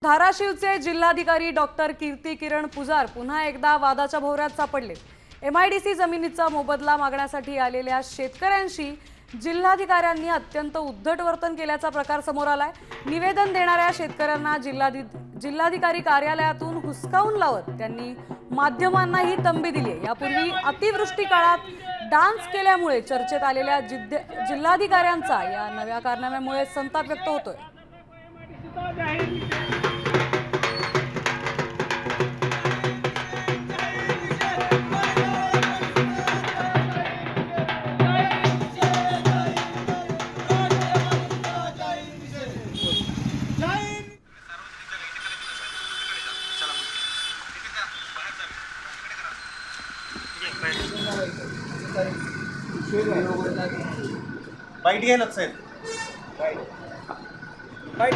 धाराशिवचे जिल्हाधिकारी डॉक्टर कीर्ती किरण पुजार पुन्हा एकदा वादाच्या भोवऱ्यात सापडले। एमआयडीसी जमिनीचा मोबदला मागण्यासाठी आलेल्या शेतकऱ्यांशी जिल्हाधिकाऱ्यांनी अत्यंत उद्धट वर्तन केल्याचा प्रकार समोर आलाय। निवेदन देणाऱ्या शेतकऱ्यांना जिल्हाधिकारी कार्यालयातून हुसकावून लावत त्यांनी माध्यमांनाही तंबी दिली। यापूर्वी अतिवृष्टी काळात डान्स केल्यामुळे चर्चेत आलेल्या जिल्हाधिकाऱ्यांचा या नव्या कारनाम्यामुळे संताप व्यक्त होतोय। बाईट घ्यायला साहेब बाईट